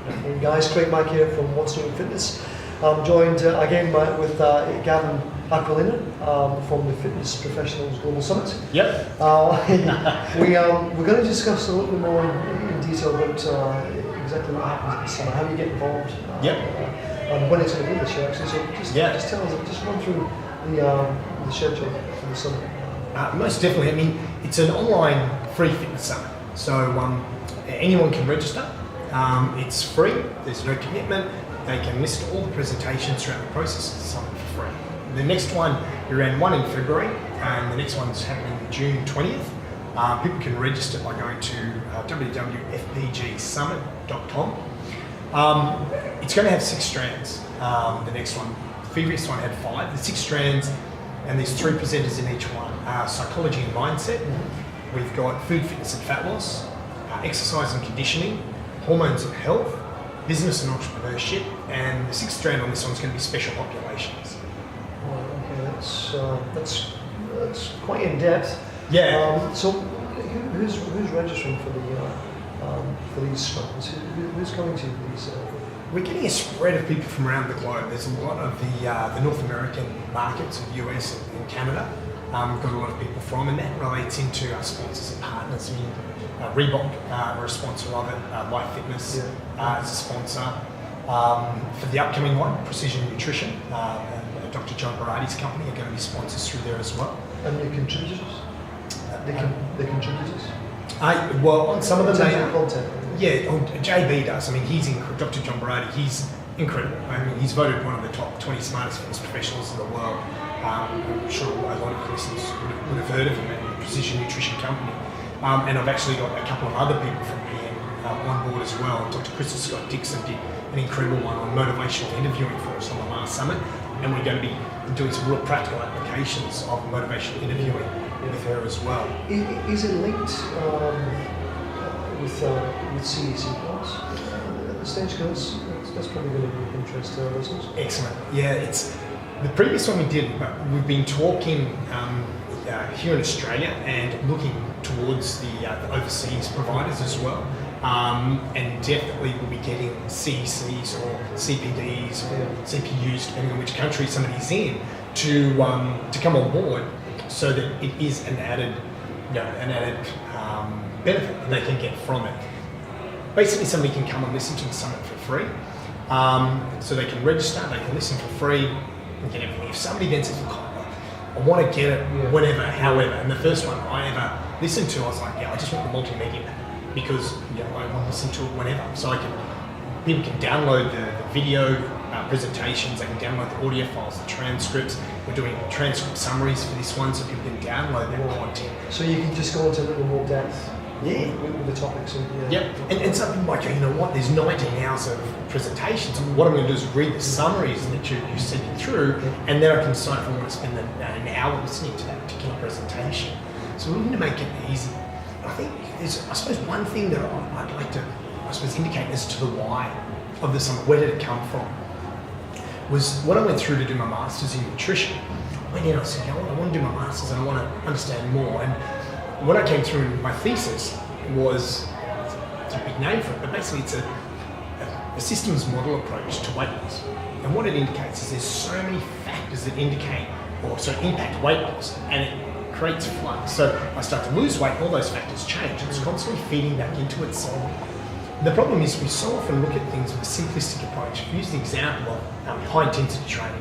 Hey guys, Craig Mike here from What's New in Fitness. I'm joined again with Gavin Aquilina from the Fitness Professionals Global Summit. Yep. We're going to discuss a little bit more in detail about exactly what happens at the summit, how you get involved, and when it's going to be this year actually. So just tell us, just run through the schedule for the summit. Most definitely. I mean, it's an online free fitness summit, so anyone can register. It's free. There's no commitment. They can listen to all the presentations throughout the process of the summit for free. The next one, we ran one in February, and the next one's happening June 20th. People can register by going to www.fpgsummit.com. It's going to have 6 strands. The next one, the previous one had 5. There's 6 strands, and there's 3 presenters in each one. Psychology and mindset. We've got food, fitness and fat loss, exercise and conditioning, hormones and health, business and entrepreneurship, and the 6th strand on this one is going to be special populations. Okay, that's quite in depth. Yeah. So who's registering for these strands? Who's coming to these? We're getting a spread of people from around the globe. There's a lot of the North American markets, the US and Canada. We've got a lot of people from, and that relates into our sponsors and partners. Reebok, we're a sponsor of it. Life Fitness is a sponsor. For the upcoming one, Precision Nutrition, Dr. John Barati's company are going to be sponsors through there as well. And the contributors? The contributors? Well, on some of them, content. Yeah, JB does. I mean, Dr. John Barati, he's incredible. I mean, he's voted one of the top 20 smartest fitness professionals in the world. I'm sure a lot of listeners would have heard of him at the Precision Nutrition Company. And I've actually got a couple of other people from PM on board as well. Dr. Crystal Scott Dixon did an incredible one on motivational interviewing for us on the last summit, and we're going to be doing some real practical applications of motivational interviewing with her as well. Is it linked with CEC Plus at this stage? Because that's probably going to be of interest to our listeners. Excellent. Yeah, it's the previous one we did, but we've been talking here in Australia and looking towards the overseas providers as well. And definitely we'll be getting CECs or CPDs or CPUs, depending on which country somebody's in, to come on board, so that it is an added benefit that they can get from it. Basically, somebody can come and listen to the summit for free. So they can register, they can listen for free, and get everything. If somebody then says, I want to get it whenever, however, and the first one I ever listened to, I was like, I just want the multimedia pack, because I want to listen to it whenever. So people can download the video presentations, they can download the audio files, the transcripts. We're doing transcript summaries for this one, so people can download that content. So you can just go into a little more depth with the topics. And some people might go, you know what, there's 19 hours of presentations, and what I'm going to do is read the summaries that you sent me through, and then I can decide if I want to spend an hour listening to that particular presentation. So we're looking to make it easy. I think there's, I suppose, one thing that I'd like to, indicate as to the why of the summit. Where did it come from? Was when I went through to do my Masters in Nutrition, I went in and I said, I want to do my Masters and I want to understand more. And when I came through, my thesis was, it's a big name for it, but basically it's a systems model approach to weight loss. And what it indicates is there's so many factors that impact weight loss, and it creates flux. So I start to lose weight, all those factors change. It's constantly feeding back into itself. The problem is we so often look at things with a simplistic approach. We use the example of high intensity training.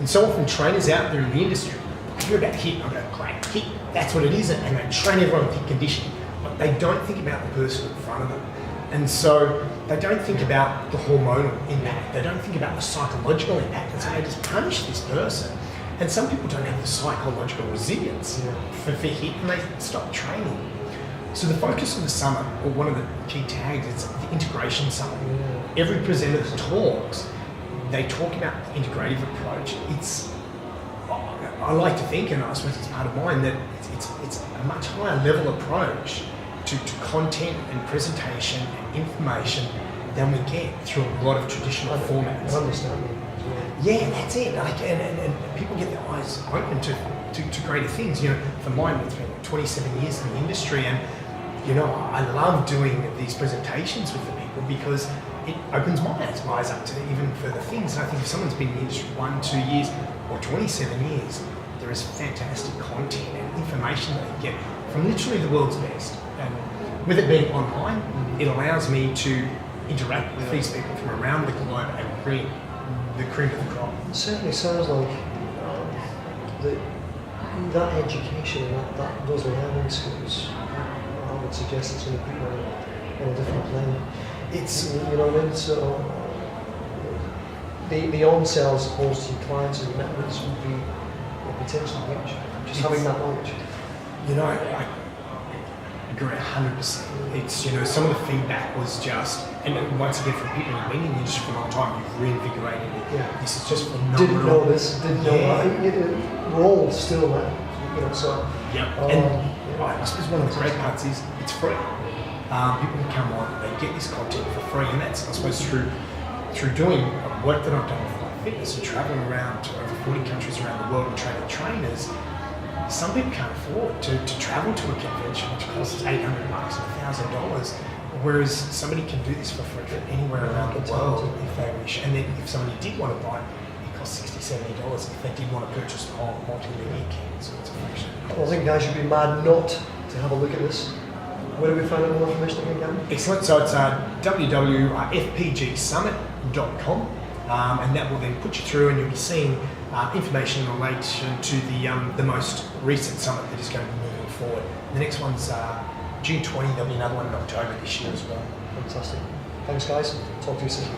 And so often trainers out there in the industry, I hear about HIIT, and I go, great, HIIT, that's what it is, and they train everyone with HIIT conditioning. But they don't think about the person in front of them. And so they don't think about the hormonal impact. They don't think about the psychological impact. And so they just punish this person. And some people don't have the psychological resilience for HIIT, and they stop training. So the focus of the summit, or one of the key tags, is the integration summit. Every presenter that talks, they talk about the integrative approach. I like to think, and I suppose it's part of mine, that it's a much higher level approach to content and presentation and information than we get through a lot of traditional formats. I understand. Yeah, that's it. And people get their eyes open to greater things. For mine, it's been 27 years in the industry, and you know, I love doing these presentations with the people because it opens my eyes up to even further things. And I think if someone's been in the industry 1, 2 years or 27 years, there is fantastic content and information that you get from literally the world's best. And with it being online, it allows me to interact with these people from around the globe and bring the cream of the crop. It certainly sounds like that education and those learning skills, I would suggest it's going to put you on a different plane. It's, you know what I mean? So the on-sell as opposed to your clients and members would be potentially huge. Just having that knowledge. You know, I agree 100%. It's, you know, some of the feedback was just, and once again from people who've been in the industry for a long time, you've reinvigorated it. Yeah. This is just phenomenal. Didn't know this, didn't know that. We're all still there, you know, so. Yeah. I suppose one of the great parts is it's free. People can come on, they get this content for free, and that's, I suppose, through doing work that I've done with Life Fitness and traveling around to over 40 countries around the world and training trainers. Some people can't afford to travel to a convention which costs $800 and $1,000, whereas somebody can do this for free anywhere around the world if they wish. And then if somebody did want to buy it, it costs $60, $70 if they did want to purchase a whole multimedia kit. So it's a fraction. Well, I think guys should be mad not to have a look at this. Where do we find out more information again, Gavin? Excellent. So it's www.fpgsummit.com, and that will then put you through, and you'll be seeing information in relation to the most recent summit that is going to be moving forward. The next one's June 20. There'll be another one in October this year as well. Fantastic. Thanks, guys. Talk to you soon.